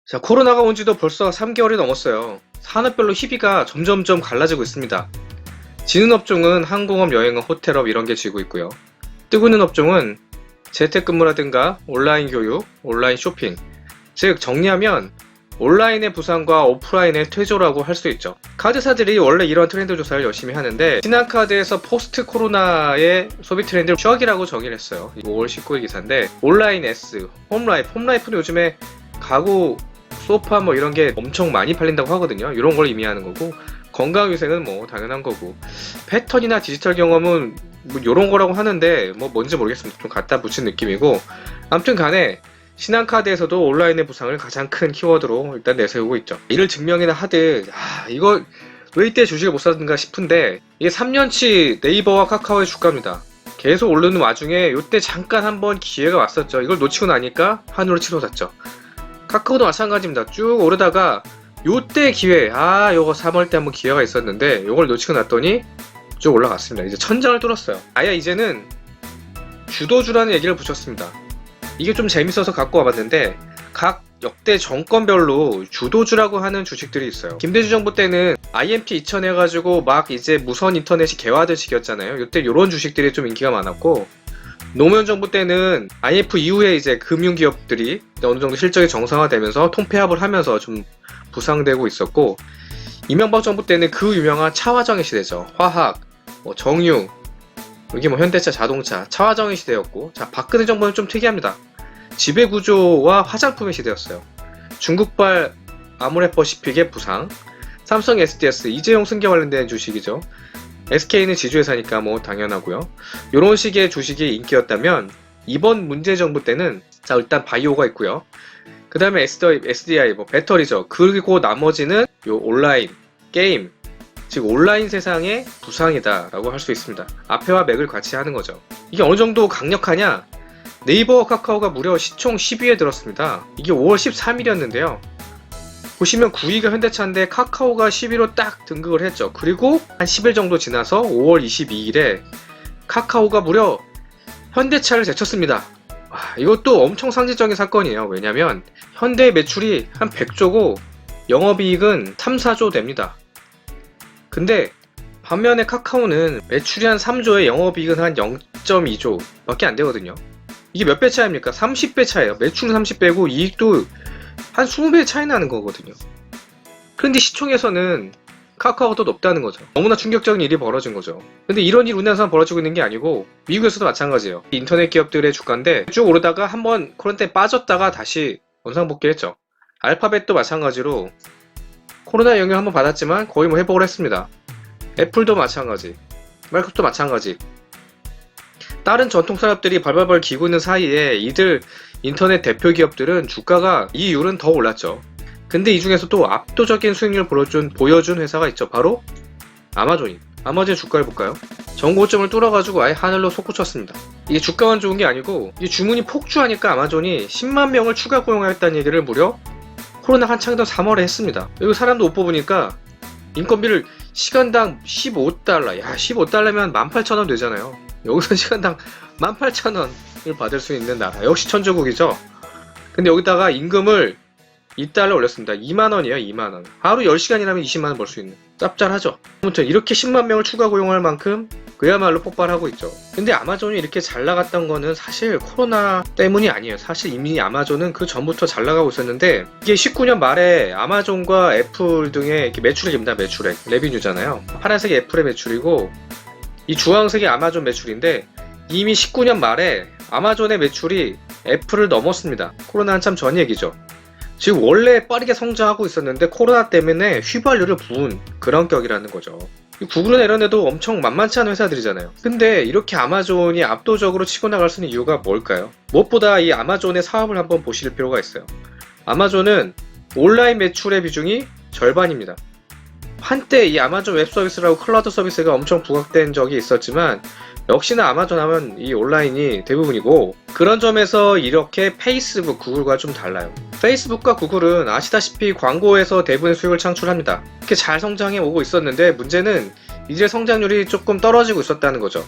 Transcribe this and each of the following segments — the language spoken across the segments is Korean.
자, 코로나가 온 지도 벌써 3개월이 넘었어요. 산업별로 희비가 점점점 갈라지고 있습니다. 지는 업종은 항공업, 여행업, 호텔업 이런 게 지고 있고요. 뜨고 있는 업종은 재택근무라든가 온라인 교육, 온라인 쇼핑. 즉 정리하면 온라인의 부상과 오프라인의 퇴조라고 할 수 있죠. 카드사들이 원래 이런 트렌드 조사를 열심히 하는데 신한카드에서 포스트 코로나의 소비 트렌드를 추억이라고 정의를 했어요. 5월 19일 기사인데 온라인 S, 홈라이프는 요즘에 가구, 소파 뭐 이런 게 엄청 많이 팔린다고 하거든요. 이런 걸 의미하는 거고, 건강위생은 뭐 당연한 거고, 패턴이나 디지털 경험은 뭐 이런 거라고 하는데 뭐 뭔지 모르겠습니다. 좀 갖다 붙인 느낌이고, 아무튼 간에 신한카드에서도 온라인의 부상을 가장 큰 키워드로 일단 내세우고 있죠. 이를 증명이나 하듯 이거 왜 이때 주식을 못 사든가 싶은데, 이게 3년치 네이버와 카카오의 주가입니다. 계속 오르는 와중에 이때 잠깐 한번 기회가 왔었죠. 이걸 놓치고 나니까 한우로 치러 샀죠. 카카오도 마찬가지입니다. 쭉 오르다가 요때 기회, 요거 3월 때 한번 기회가 있었는데 요걸 놓치고 났더니 쭉 올라갔습니다. 이제 천장을 뚫었어요. 아예 이제는 주도주라는 얘기를 붙였습니다. 이게 좀 재밌어서 갖고 와봤는데, 각 역대 정권별로 주도주라고 하는 주식들이 있어요. 김대중 정부 때는 IMT 2000 해가지고 막 이제 무선 인터넷이 개화될 시기였잖아요. 이때 요런 주식들이 좀 인기가 많았고, 노무현 정부 때는 IMF 이후에 이제 금융기업들이 어느 정도 실적이 정상화되면서 통폐합을 하면서 좀 부상되고 있었고, 이명박 정부 때는 그 유명한 차화정의 시대죠. 화학, 정유, 여기 현대차, 자동차, 차화정의 시대였고, 자, 박근혜 정부는 좀 특이합니다. 지배구조와 화장품의 시대였어요. 중국발 아모레퍼시픽의 부상, 삼성 SDS, 이재용 승계 관련된 주식이죠. SK는 지주회사니까 뭐 당연하고요. 이런 식의 주식이 인기였다면, 이번 문재 정부 때는 자, 일단 바이오가 있고요. 그 다음에 SDI, 배터리죠. 그리고 나머지는 요 온라인, 게임, 즉 온라인 세상의 부상이다 라고 할 수 있습니다. 앞에와 맥을 같이 하는 거죠. 이게 어느 정도 강력하냐? 네이버와 카카오가 무려 시총 10위에 들었습니다. 이게 5월 13일이었는데요. 보시면 9위가 현대차인데 카카오가 10위로 딱 등극을 했죠. 그리고 한 10일 정도 지나서 5월 22일에 카카오가 무려 현대차를 제쳤습니다. 이것도 엄청 상징적인 사건이에요. 왜냐면 현대의 매출이 한 100조고 영업이익은 3, 4조 됩니다. 근데 반면에 카카오는 매출이 한 3조에 영업이익은 한 0.2조 밖에 안 되거든요. 이게 몇 배 차이입니까? 30배 차이에요. 매출은 30배고 이익도 한 20배 차이 나는 거거든요. 그런데 시총에서는 카카오가 더 높다는 거죠. 너무나 충격적인 일이 벌어진 거죠. 근데 이런 일이 우리나라에서 벌어지고 있는 게 아니고 미국에서도 마찬가지예요. 인터넷 기업들의 주가인데 쭉 오르다가 한번 코로나 빠졌다가 다시 원상복귀했죠. 알파벳도 마찬가지로 코로나 영향 한번 받았지만 거의 회복을 했습니다. 애플도 마찬가지, 마이크로소프트도 마찬가지. 다른 전통산업들이 발발발 기고 있는 사이에 이들 인터넷 대표 기업들은 주가가 이 이율은 더 올랐죠. 근데 이 중에서도 압도적인 수익률을 보여준 회사가 있죠. 바로 아마존 주가를 볼까요? 전고점을 뚫어가지고 아예 하늘로 솟구쳤습니다. 이게 주가만 좋은 게 아니고, 이게 주문이 폭주하니까 아마존이 10만 명을 추가 고용하였다는 얘기를 무려 코로나 한창이던 3월에 했습니다. 그리고 사람도 못 뽑으니까 인건비를 시간당 15달러, 15달러면 18,000원 되잖아요. 여기서 시간당 18,000원을 받을 수 있는 나라, 역시 천조국이죠. 근데 여기다가 임금을 2달러 올렸습니다. 2만원이에요. 2만원. 하루 10시간이라면 20만원 벌 수 있는, 짭짤하죠. 아무튼 이렇게 10만 명을 추가 고용할 만큼 그야말로 폭발하고 있죠. 근데 아마존이 이렇게 잘 나갔던 거는 사실 코로나 때문이 아니에요. 사실 이미 아마존은 그 전부터 잘 나가고 있었는데, 이게 19년 말에 아마존과 애플 등의 이렇게 매출액입니다. 매출액, 레비뉴잖아요. 파란색이 애플의 매출이고 이 주황색이 아마존 매출인데, 이미 19년 말에 아마존의 매출이 애플을 넘었습니다. 코로나 한참 전 얘기죠. 지금 원래 빠르게 성장하고 있었는데 코로나 때문에 휘발유를 부은 그런 격이라는 거죠. 구글은 이런 애도 엄청 만만치 않은 회사들이잖아요. 근데 이렇게 아마존이 압도적으로 치고 나갈 수 있는 이유가 뭘까요? 무엇보다 이 아마존의 사업을 한번 보실 필요가 있어요. 아마존은 온라인 매출의 비중이 절반입니다. 한때 이 아마존 웹 서비스라고 클라우드 서비스가 엄청 부각된 적이 있었지만, 역시나 아마존 하면 이 온라인이 대부분이고, 그런 점에서 이렇게 페이스북, 구글과 좀 달라요. 페이스북과 구글은 아시다시피 광고에서 대부분의 수익을 창출합니다. 이렇게 잘 성장해 오고 있었는데, 문제는 이제 성장률이 조금 떨어지고 있었다는 거죠.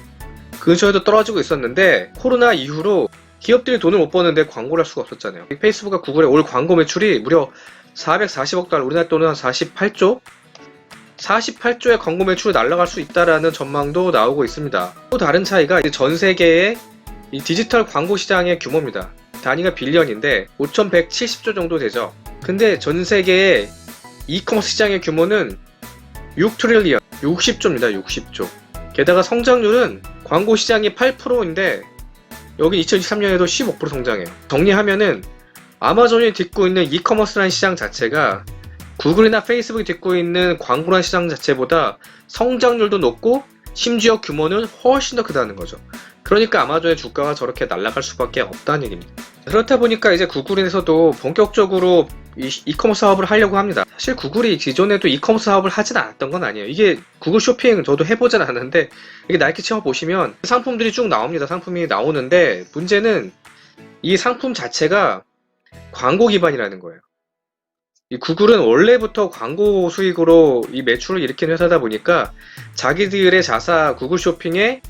근처에도 떨어지고 있었는데 코로나 이후로 기업들이 돈을 못 버는데 광고를 할 수가 없었잖아요. 페이스북과 구글의 올 광고 매출이 무려 440억 달러, 우리나라 돈은 한 48조? 48조의 광고 매출이 날아갈 수 있다라는 전망도 나오고 있습니다. 또 다른 차이가 전 세계의 이 디지털 광고 시장의 규모입니다. 단위가 빌리언인데 5,170조 정도 되죠. 근데 전 세계의 이커머스 시장의 규모는 6트릴리언, 60조입니다. 60조. 게다가 성장률은 광고 시장이 8%인데 여기 2023년에도 15% 성장해요. 정리하면은 아마존이 딛고 있는 이커머스라는 시장 자체가 구글이나 페이스북이 딛고 있는 광고라는 시장 자체보다 성장률도 높고 심지어 규모는 훨씬 더 크다는 거죠. 그러니까 아마존의 주가가 저렇게 날아갈 수밖에 없다는 얘기입니다. 그렇다 보니까 이제 구글에서도 본격적으로 이커머스 사업을 하려고 합니다. 사실 구글이 기존에도 이커머스 사업을 하진 않았던 건 아니에요. 이게 구글 쇼핑 저도 해보진 않았는데 이게 나이키 채워보시면 상품들이 쭉 나옵니다. 상품이 나오는데 문제는 이 상품 자체가 광고 기반이라는 거예요. 이 구글은 원래부터 광고 수익으로 이 매출을 일으키는 회사다 보니까 자기들의 자사 구글 쇼핑에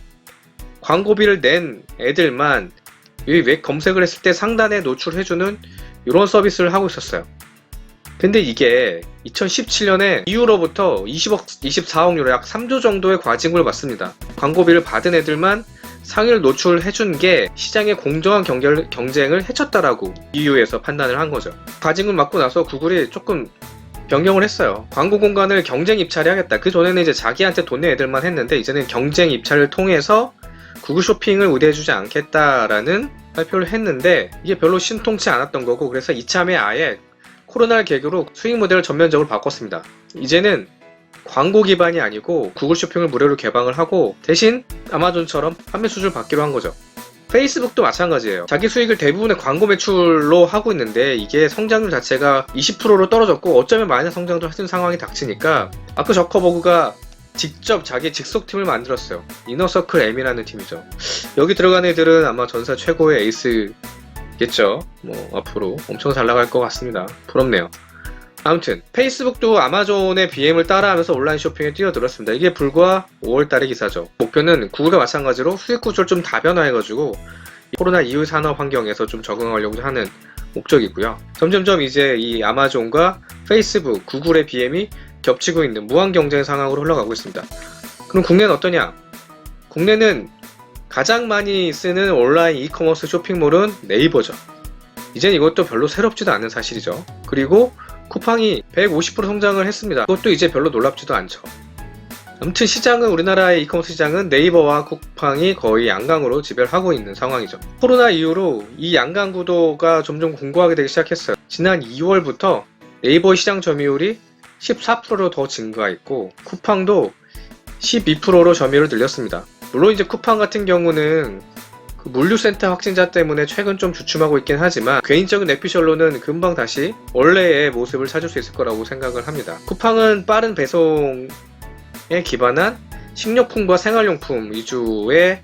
광고비를 낸 애들만 이 웹 검색을 했을 때 상단에 노출해주는 이런 서비스를 하고 있었어요. 근데 이게 2017년에 이후로부터 24억 유로 약 3조 정도의 과징금을 받습니다. 광고비를 받은 애들만 상위를 노출해준 게 시장의 공정한 경쟁을 해쳤다라고 EU에서 판단을 한 거죠. 과징금 받고 나서 구글이 조금 변경을 했어요. 광고 공간을 경쟁 입찰이 하겠다. 그 전에는 이제 자기한테 돈 낸 애들만 했는데 이제는 경쟁 입찰을 통해서 구글 쇼핑을 우대해주지 않겠다라는 발표를 했는데 이게 별로 신통치 않았던 거고 그래서 이참에 아예 코로나를 계기로 수익 모델을 전면적으로 바꿨습니다. 이제는 광고 기반이 아니고 구글 쇼핑을 무료로 개방을 하고 대신 아마존처럼 판매 수준을 받기로 한 거죠. 페이스북도 마찬가지예요. 자기 수익을 대부분의 광고 매출로 하고 있는데 이게 성장률 자체가 20%로 떨어졌고 어쩌면 마이너스 성장도 하는 상황이 닥치니까 마크 저커버그가 직접 자기 직속팀을 만들었어요. 이너서클 M이라는 팀이죠. 여기 들어간 애들은 아마 전사 최고의 에이스겠죠. 뭐 앞으로 엄청 잘 나갈 것 같습니다. 부럽네요. 아무튼 페이스북도 아마존의 BM을 따라하면서 온라인 쇼핑에 뛰어들었습니다. 이게 불과 5월달의 기사죠. 목표는 구글과 마찬가지로 수익 구조를 좀 다변화해가지고 코로나 이후 산업 환경에서 좀 적응하려고 하는 목적이고요. 점점점 이제 이 아마존과 페이스북, 구글의 BM이 겹치고 있는 무한 경쟁 상황으로 흘러가고 있습니다. 그럼 국내는 어떠냐? 국내는 가장 많이 쓰는 온라인 이커머스 쇼핑몰은 네이버죠. 이젠 이것도 별로 새롭지도 않은 사실이죠. 그리고 쿠팡이 150% 성장을 했습니다. 그것도 이제 별로 놀랍지도 않죠. 아무튼 시장은 우리나라의 이커머스 시장은 네이버와 쿠팡이 거의 양강으로 지배하고 있는 상황이죠. 코로나 이후로 이 양강 구도가 점점 공고하게 되기 시작했어요. 지난 2월부터 네이버 시장 점유율이 14%로 더 증가했고 쿠팡도 12%로 점유율을 늘렸습니다. 물론 이제 쿠팡 같은 경우는 그 물류센터 확진자 때문에 최근 좀 주춤하고 있긴 하지만 개인적인 내피셜로는 금방 다시 원래의 모습을 찾을 수 있을 거라고 생각을 합니다. 쿠팡은 빠른 배송에 기반한 식료품과 생활용품 위주의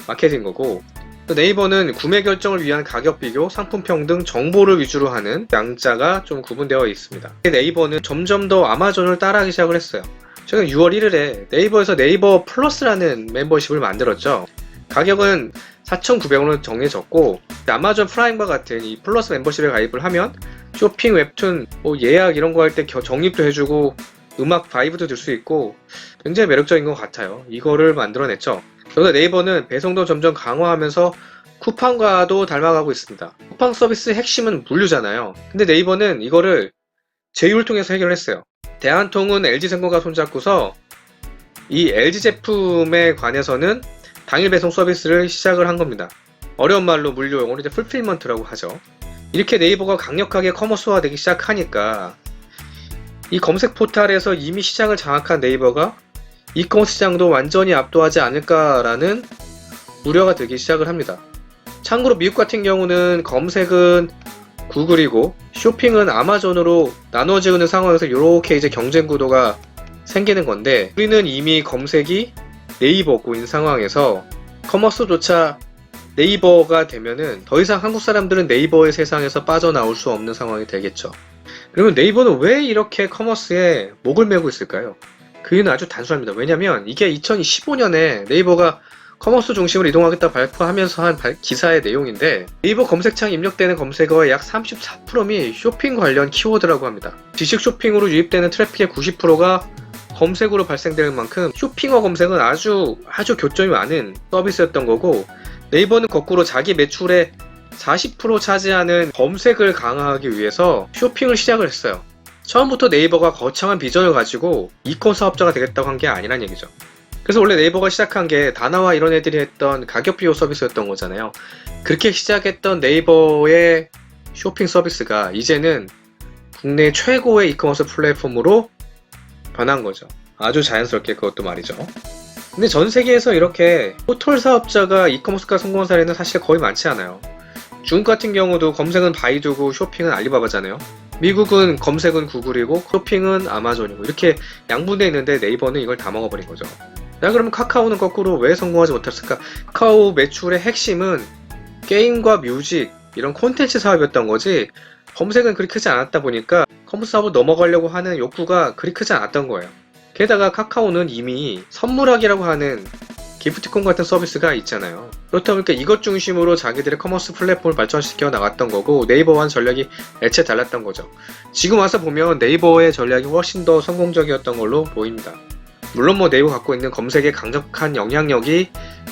마케팅 거고 네이버는 구매 결정을 위한 가격 비교, 상품 평등, 정보를 위주로 하는 양자가 좀 구분되어 있습니다. 네이버는 점점 더 아마존을 따라하기 시작을 했어요. 최근 6월 1일에 네이버에서 네이버 플러스라는 멤버십을 만들었죠. 가격은 4,900원으로 정해졌고 아마존 프라임과 같은 이 플러스 멤버십에 가입을 하면 쇼핑, 웹툰, 뭐 예약 이런 거 할 때 적립도 해주고 음악 바이브도 들 수 있고 굉장히 매력적인 것 같아요. 이거를 만들어냈죠. 그러다 네이버는 배송도 점점 강화하면서 쿠팡과도 닮아가고 있습니다. 쿠팡 서비스 핵심은 물류잖아요. 근데 네이버는 이거를 제휴를 통해서 해결했어요. 대한통운 LG생명과 손잡고서 이 LG 제품에 관해서는 당일 배송 서비스를 시작을 한 겁니다. 어려운 말로 물류 용어로 이제 풀필먼트라고 하죠. 이렇게 네이버가 강력하게 커머스화되기 시작하니까 이 검색 포탈에서 이미 시장을 장악한 네이버가 이커머스 시장도 완전히 압도하지 않을까라는 우려가 들기 시작을 합니다. 참고로 미국 같은 경우는 검색은 구글이고 쇼핑은 아마존으로 나눠지는 상황에서 이렇게 이제 경쟁 구도가 생기는 건데 우리는 이미 검색이 네이버고인 상황에서 커머스조차 네이버가 되면은 더 이상 한국 사람들은 네이버의 세상에서 빠져나올 수 없는 상황이 되겠죠. 그러면 네이버는 왜 이렇게 커머스에 목을 메고 있을까요? 그 이유는 아주 단순합니다. 왜냐면 이게 2015년에 네이버가 커머스 중심으로 이동하겠다 발표하면서 한 기사의 내용인데, 네이버 검색창에 입력되는 검색어의 약 34%이 쇼핑 관련 키워드라고 합니다. 지식 쇼핑으로 유입되는 트래픽의 90%가 검색으로 발생되는 만큼 쇼핑어 검색은 아주 교점이 많은 서비스였던 거고, 네이버는 거꾸로 자기 매출의 40% 차지하는 검색을 강화하기 위해서 쇼핑을 시작을 했어요. 처음부터 네이버가 거창한 비전을 가지고 이커 사업자가 되겠다고 한 게 아니란 얘기죠. 그래서 원래 네이버가 시작한 게 다나와 이런 애들이 했던 가격 비교 서비스였던 거잖아요. 그렇게 시작했던 네이버의 쇼핑 서비스가 이제는 국내 최고의 이커머스 플랫폼으로 변한 거죠. 아주 자연스럽게 그것도 말이죠. 근데 전 세계에서 이렇게 포털 사업자가 이커머스가 성공한 사례는 사실 거의 많지 않아요. 중국 같은 경우도 검색은 바이두고 쇼핑은 알리바바잖아요. 미국은 검색은 구글이고 쇼핑은 아마존이고 이렇게 양분되어 있는데 네이버는 이걸 다 먹어버린 거죠. 자, 그러면 카카오는 거꾸로 왜 성공하지 못했을까? 카카오 매출의 핵심은 게임과 뮤직 이런 콘텐츠 사업이었던 거지, 검색은 그리 크지 않았다 보니까 커머스 사업을 넘어가려고 하는 욕구가 그리 크지 않았던 거예요. 게다가 카카오는 이미 선물하기라고 하는 기프티콘 같은 서비스가 있잖아요. 그렇다 보니까 이것 중심으로 자기들의 커머스 플랫폼을 발전시켜 나갔던 거고, 네이버와는 전략이 애초에 달랐던 거죠. 지금 와서 보면 네이버의 전략이 훨씬 더 성공적이었던 걸로 보입니다. 물론 네이버 갖고 있는 검색의 강력한 영향력이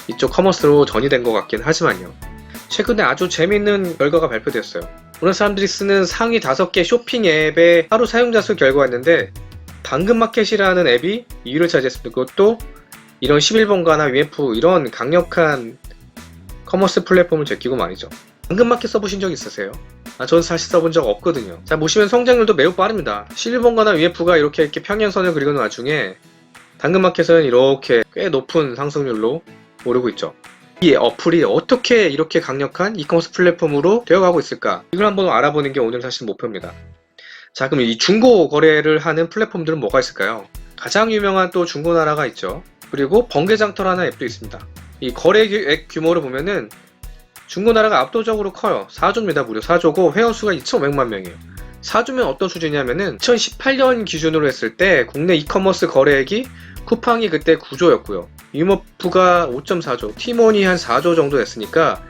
이쪽 커머스로 전이된 것 같긴 하지만요. 최근에 아주 재밌는 결과가 발표됐어요. 오늘 사람들이 쓰는 상위 5개 쇼핑 앱의 하루 사용자 수 결과였는데, 당근마켓이라는 앱이 2위를 차지했습니다. 그것도 이런 11번가나 UF 이런 강력한 커머스 플랫폼을 제끼고 말이죠. 당근마켓 써보신 적 있으세요? 저는 사실 써본 적 없거든요. 자, 보시면 성장률도 매우 빠릅니다. 11번가나 UF가 이렇게 평행선을 그리는 와중에 당근마켓은 이렇게 꽤 높은 상승률로 오르고 있죠. 이 어플이 어떻게 이렇게 강력한 이커머스 플랫폼으로 되어가고 있을까? 이걸 한번 알아보는 게 오늘 사실 목표입니다. 자, 그럼 이 중고 거래를 하는 플랫폼들은 뭐가 있을까요? 가장 유명한 또 중고나라가 있죠. 그리고 번개장터라는 앱도 있습니다. 이 거래액 규모를 보면은 중고나라가 압도적으로 커요. 4조입니다. 무려 4조고 회원수가 2,500만 명이에요. 4조면 어떤 수준이냐면은 2018년 기준으로 했을 때 국내 이커머스 거래액이 쿠팡이 그때 9조였고요. 유머프가 5.4조, 티몬이 한 4조 정도 됐으니까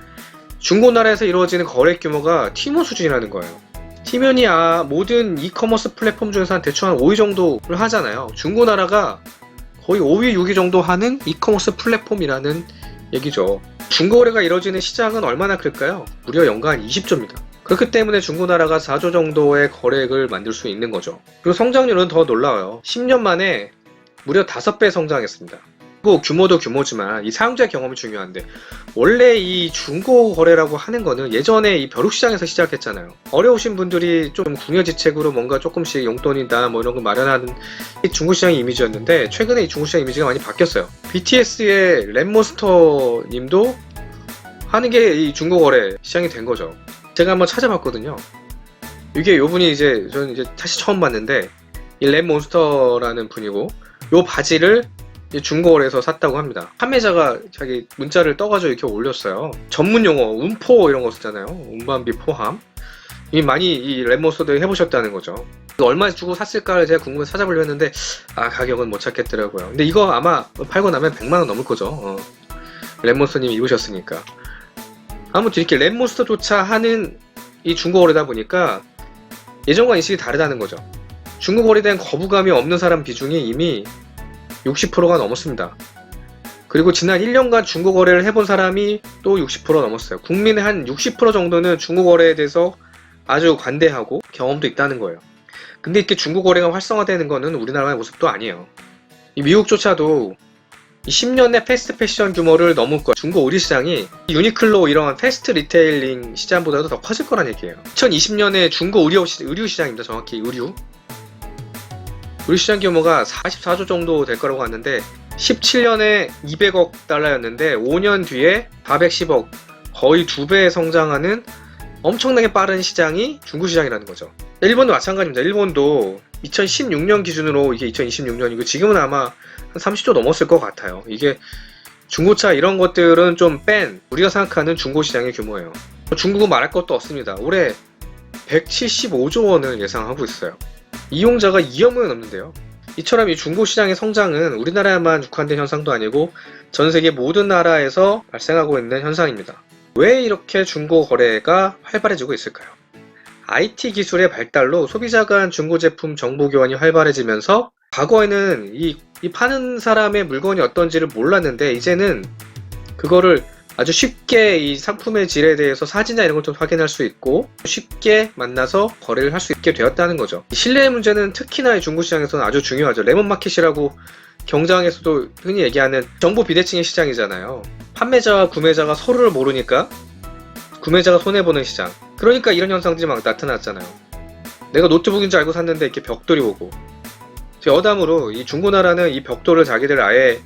중고나라에서 이루어지는 거래 규모가 티몬 수준이라는 거예요. 티몬이 모든 이커머스 플랫폼 중에서 대충 한 5위 정도를 하잖아요. 중고나라가 거의 5위, 6위 정도 하는 이커머스 플랫폼이라는 얘기죠. 중고거래가 이루어지는 시장은 얼마나 클까요? 무려 연간 20조입니다. 그렇기 때문에 중고나라가 4조 정도의 거래액을 만들 수 있는 거죠. 그리고 성장률은 더 놀라워요. 10년 만에 무려 5배 성장했습니다. 그리고 규모도 규모지만 이 사용자 경험이 중요한데, 원래 이 중고 거래라고 하는 거는 예전에 이 벼룩시장에서 시작했잖아요. 어려우신 분들이 좀 궁여지책으로 뭔가 조금씩 용돈이다 뭐 이런 거 마련하는 이 중고시장의 이미지였는데, 최근에 이 중고시장 이미지가 많이 바뀌었어요. BTS의 랩몬스터 님도 하는 게 이 중고 거래 시장이 된 거죠. 제가 한번 찾아봤거든요. 이게 요분이 저는 이제 사실 처음 봤는데, 이 랩몬스터라는 분이고, 요 바지를 중고거래에서 샀다고 합니다. 판매자가 자기 문자를 떠가지고 이렇게 올렸어요. 전문 용어, 운포 이런 거 쓰잖아요. 운반비 포함. 이미 많이 이 랩몬스터들 해보셨다는 거죠. 얼마 주고 샀을까를 제가 궁금해서 찾아보려고 했는데, 가격은 못 찾겠더라고요. 근데 이거 아마 팔고 나면 100만원 넘을 거죠. 랩몬스터님이 입으셨으니까. 아무튼 이렇게 랩몬스터조차 하는 이 중고거래다 보니까 예전과 인식이 다르다는 거죠. 중고거래에 대한 거부감이 없는 사람 비중이 이미 60%가 넘었습니다. 그리고 지난 1년간 중고거래를 해본 사람이 또 60% 넘었어요. 국민의 한 60% 정도는 중고거래에 대해서 아주 관대하고 경험도 있다는 거예요. 근데 이렇게 중고거래가 활성화되는 거는 우리나라의 모습도 아니에요. 이 미국조차도 이 10년 내 패스트 패션 규모를 넘을 거예요. 중고 의류 시장이 유니클로 이런 패스트 리테일링 시장보다도 더 커질 거란 얘기예요. 2020년에 중고 의류 시장입니다. 정확히 의류 시장 규모가 44조 정도 될 거라고 하는데, 17년에 200억 달러였는데 5년 뒤에 410억, 거의 2배 성장하는 엄청나게 빠른 시장이 중고 시장이라는 거죠. 일본도 마찬가지입니다. 일본도 2016년 기준으로 이게 2026년이고 지금은 아마 한 30조 넘었을 것 같아요. 이게 중고차 이런 것들은 좀 뺀 우리가 생각하는 중고 시장의 규모예요. 중국은 말할 것도 없습니다. 올해 175조 원을 예상하고 있어요. 이용자가 2억 명이 넘는데요. 이처럼 이 중고시장의 성장은 우리나라에만 국한된 현상도 아니고 전 세계 모든 나라에서 발생하고 있는 현상입니다. 왜 이렇게 중고 거래가 활발해지고 있을까요? IT 기술의 발달로 소비자 간 중고 제품 정보 교환이 활발해지면서 과거에는 이 파는 사람의 물건이 어떤지를 몰랐는데 이제는 그거를 아주 쉽게 이 상품의 질에 대해서 사진이나 이런 걸 좀 확인할 수 있고 쉽게 만나서 거래를 할 수 있게 되었다는 거죠. 신뢰의 문제는 특히나 이 중고시장에서는 아주 중요하죠. 레몬마켓이라고 경장에서도 흔히 얘기하는 정보 비대칭의 시장이잖아요. 판매자와 구매자가 서로를 모르니까 구매자가 손해보는 시장. 그러니까 이런 현상들이 막 나타났잖아요. 내가 노트북인 줄 알고 샀는데 이렇게 벽돌이 오고. 여담으로 이 중고나라는 이 벽돌을 자기들 아예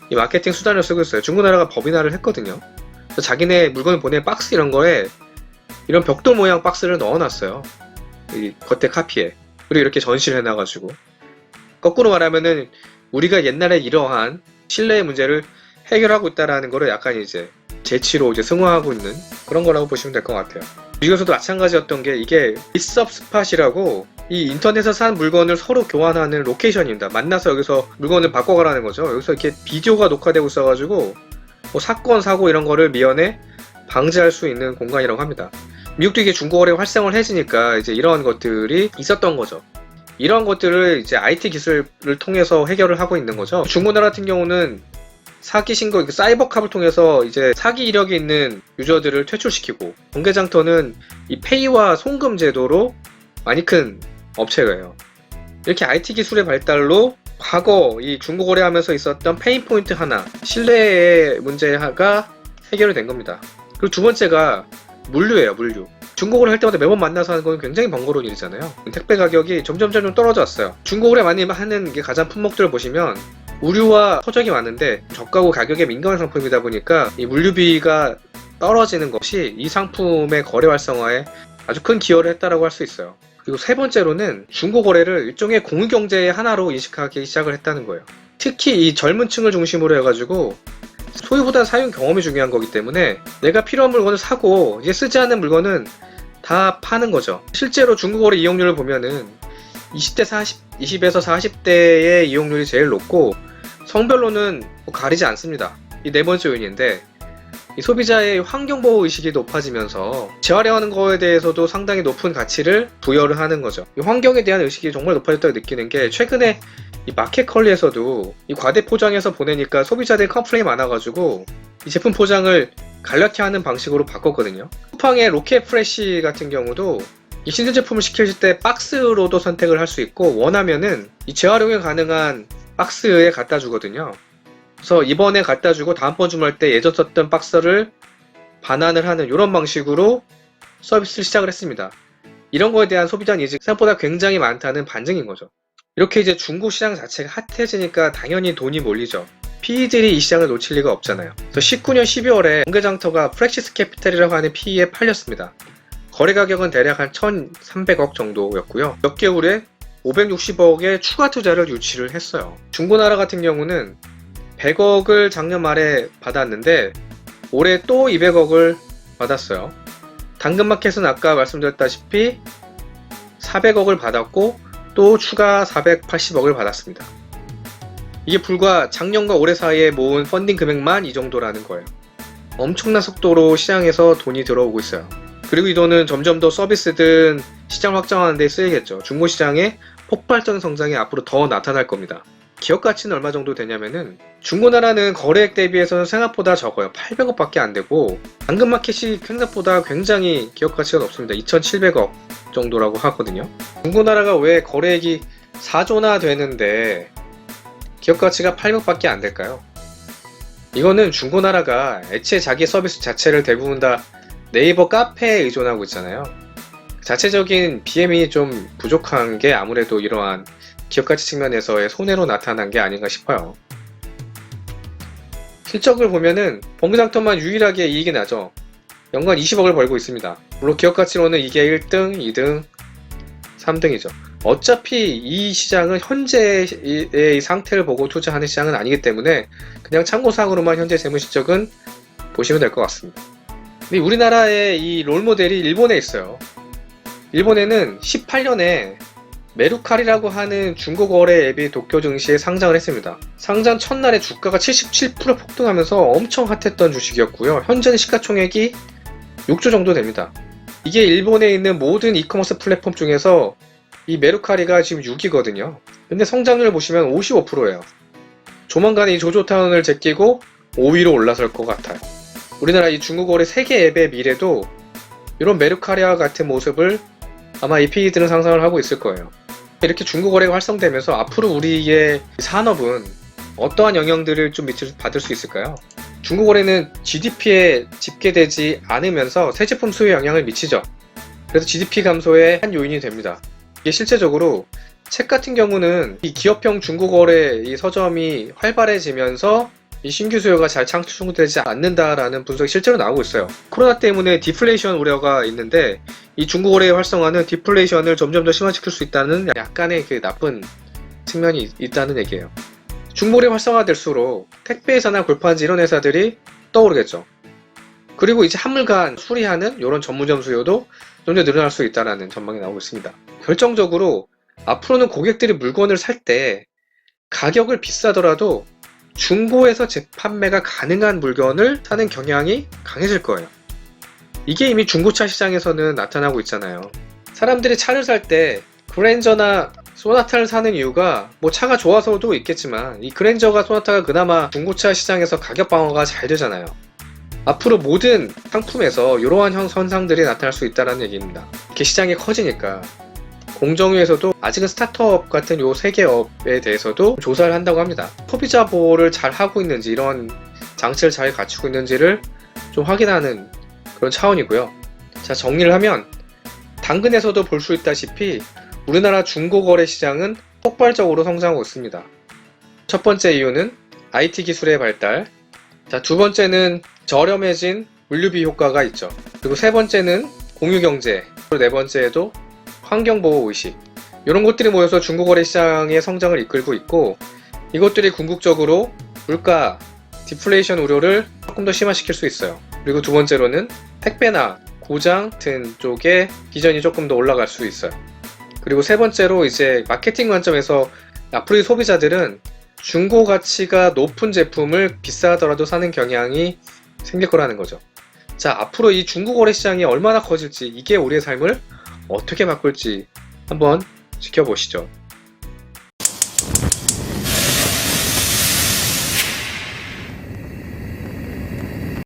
이 마케팅 수단을 쓰고 있어요. 중고나라가 법인화를 했거든요. 그래서 자기네 물건을 보낸 박스 이런 거에 이런 벽돌 모양 박스를 넣어놨어요. 이 겉에 카피에. 그리고 이렇게 전시를 해놔가지고. 거꾸로 말하면은 우리가 옛날에 이러한 신뢰의 문제를 해결하고 있다라는 거를 약간 이제 재치로 이제 승화하고 있는 그런 거라고 보시면 될 것 같아요. 미국에서도 마찬가지였던 게 이게 립섭 스팟이라고 이 인터넷에서 산 물건을 서로 교환하는 로케이션입니다. 만나서 여기서 물건을 바꿔가라는 거죠. 여기서 이렇게 비디오가 녹화되고 있어가지고 뭐 사건, 사고 이런 거를 미연에 방지할 수 있는 공간이라고 합니다. 미국도 이게 중고거래 활성화해지니까 이제 이런 것들이 있었던 거죠. 이런 것들을 이제 IT 기술을 통해서 해결을 하고 있는 거죠. 중고나라 같은 경우는 사기 신고, 사이버캅을 통해서 이제 사기 이력이 있는 유저들을 퇴출시키고, 번개장터는 이 페이와 송금 제도로 많이 큰 업체예요. 이렇게 IT 기술의 발달로 과거 이 중고거래하면서 있었던 페인 포인트 하나, 신뢰의 문제가 해결이 된 겁니다. 그리고 두 번째가 물류예요, 물류. 중고거래 할 때마다 매번 만나서 하는 건 굉장히 번거로운 일이잖아요. 택배 가격이 점점 떨어졌어요. 중고거래 많이 하는 게 가장 품목들을 보시면 우류와 서적이 많은데 저가고 가격에 민감한 상품이다 보니까 이 물류비가 떨어지는 것이 이 상품의 거래 활성화에 아주 큰 기여를 했다라고 할 수 있어요. 그리고 세 번째로는 중고거래를 일종의 공유경제의 하나로 인식하기 시작을 했다는 거예요. 특히 이 젊은 층을 중심으로 해가지고 소유보다 사용 경험이 중요한 거기 때문에 내가 필요한 물건을 사고 이제 쓰지 않는 물건은 다 파는 거죠. 실제로 중고거래 이용률을 보면은 20에서 40대의 이용률이 제일 높고 성별로는 가리지 않습니다. 이 네 번째 요인인데 이 소비자의 환경보호 의식이 높아지면서 재활용하는 거에 대해서도 상당히 높은 가치를 부여를 하는 거죠. 이 환경에 대한 의식이 정말 높아졌다고 느끼는 게 최근에 이 마켓컬리에서도 이 과대 포장해서 보내니까 소비자들이 컴플레인이 많아가지고 이 제품 포장을 간략히 하는 방식으로 바꿨거든요. 쿠팡의 로켓 프레쉬 같은 경우도 이 신선 제품을 시킬 때 박스로도 선택을 할 수 있고 원하면은 이 재활용이 가능한 박스에 갖다 주거든요. 그래서 이번에 갖다 주고 다음번 주문할 때 예전 썼던 박스를 반환을 하는 이런 방식으로 서비스를 시작을 했습니다. 이런 거에 대한 소비자 니즈가 생각보다 굉장히 많다는 반증인 거죠. 이렇게 이제 중고 시장 자체가 핫해지니까 당연히 돈이 몰리죠. PE들이 이 시장을 놓칠 리가 없잖아요. 그래서 19년 12월에 번개장터가 프렉시스 캐피탈이라고 하는 PE에 팔렸습니다. 거래 가격은 대략 한 1,300억 정도였고요. 몇 개월 후에 560억의 추가 투자를 유치를 했어요. 중고나라 같은 경우는 100억을 작년 말에 받았는데 올해 또 200억을 받았어요. 당근마켓은 아까 말씀드렸다시피 400억을 받았고 또 추가 480억을 받았습니다. 이게 불과 작년과 올해 사이에 모은 펀딩 금액만 이 정도라는 거예요. 엄청난 속도로 시장에서 돈이 들어오고 있어요. 그리고 이 돈은 점점 더 서비스든 시장 확장하는 데 쓰이겠죠. 중고시장의 폭발적인 성장이 앞으로 더 나타날 겁니다. 기업 가치는 얼마 정도 되냐면은 중고나라는 거래액 대비해서는 생각보다 적어요. 800억 밖에 안 되고 당근마켓이 생각보다 굉장히 기업 가치가 높습니다. 2700억 정도라고 하거든요. 중고나라가 왜 거래액이 4조나 되는데 기업 가치가 800억 밖에 안 될까요? 이거는 중고나라가 애초에 자기 서비스 자체를 대부분 다 네이버 카페에 의존하고 있잖아요. 자체적인 BM이 좀 부족한 게 아무래도 이러한 기업가치 측면에서의 손해로 나타난 게 아닌가 싶어요. 실적을 보면은 번개장터만 유일하게 이익이 나죠. 연간 20억을 벌고 있습니다. 물론 기업가치로는 이게 1등, 2등, 3등이죠. 어차피 이 시장은 현재의 이 상태를 보고 투자하는 시장은 아니기 때문에 그냥 참고사항으로만 현재 재무실적은 보시면 될 것 같습니다. 근데 우리나라의 이 롤모델이 일본에 있어요. 일본에는 18년에 메루칼이라고 하는 중고거래 앱이 도쿄 증시에 상장을 했습니다. 상장 첫날에 주가가 77% 폭등하면서 엄청 핫했던 주식이었고요. 현재는 시가총액이 6조 정도 됩니다. 이게 일본에 있는 모든 이커머스 플랫폼 중에서 이 메루카리가 지금 6위거든요. 근데 성장률 보시면 55%예요. 조만간 이 조조타운을 제끼고 5위로 올라설 것 같아요. 우리나라 이 중고거래 세계 앱의 미래도 이런 메루카리와 같은 모습을 아마 이 PE들은 상상을 하고 있을 거예요. 이렇게 중고거래가 활성되면서 앞으로 우리의 산업은 어떠한 영향들을 좀 받을 수 있을까요? 중고거래는 GDP에 집계되지 않으면서 새 제품 수요에 영향을 미치죠. 그래서 GDP 감소의 한 요인이 됩니다. 이게 실제적으로 책 같은 경우는 이 기업형 중고거래 이 서점이 활발해지면서 이 신규 수요가 잘 창출되지 않는다라는 분석이 실제로 나오고 있어요. 코로나 때문에 디플레이션 우려가 있는데 이 중고거래의 활성화는 디플레이션을 점점 더 심화시킬 수 있다는 약간의 그 나쁜 측면이 있다는 얘기예요. 중고거래 활성화될수록 택배회사나 골판지 이런 회사들이 떠오르겠죠. 그리고 이제 한물간 수리하는 이런 전문점 수요도 좀 더 늘어날 수 있다는 전망이 나오고 있습니다. 결정적으로 앞으로는 고객들이 물건을 살 때 가격을 비싸더라도 중고에서 재판매가 가능한 물건을 사는 경향이 강해질 거예요. 이게 이미 중고차 시장에서는 나타나고 있잖아요. 사람들이 차를 살 때 그랜저나 소나타를 사는 이유가 뭐 차가 좋아서도 있겠지만 이 그랜저가 소나타가 그나마 중고차 시장에서 가격 방어가 잘 되잖아요. 앞으로 모든 상품에서 이러한 현상들이 나타날 수 있다는 얘기입니다. 이렇게 시장이 커지니까 공정위에서도 아직은 스타트업 같은 요 세계업에 대해서도 조사를 한다고 합니다. 소비자 보호를 잘 하고 있는지 이런 장치를 잘 갖추고 있는지를 좀 확인하는 그런 차원이고요. 자, 정리를 하면 당근에서도 볼 수 있다시피 우리나라 중고거래 시장은 폭발적으로 성장하고 있습니다. 첫 번째 이유는 IT 기술의 발달, 자, 두 번째는 저렴해진 물류비 효과가 있죠. 그리고 세 번째는 공유경제, 그리고 네 번째에도 환경보호의식, 이런 것들이 모여서 중고거래 시장의 성장을 이끌고 있고 이것들이 궁극적으로 물가 디플레이션 우려를 조금 더 심화시킬 수 있어요. 그리고 두 번째로는 택배나 고장 같은 쪽에 비전이 조금 더 올라갈 수 있어요. 그리고 세 번째로 이제 마케팅 관점에서 앞으로 소비자들은 중고 가치가 높은 제품을 비싸더라도 사는 경향이 생길 거라는 거죠. 자, 앞으로 이 중고거래 시장이 얼마나 커질지, 이게 우리의 삶을 어떻게 바꿀지 한번 지켜보시죠.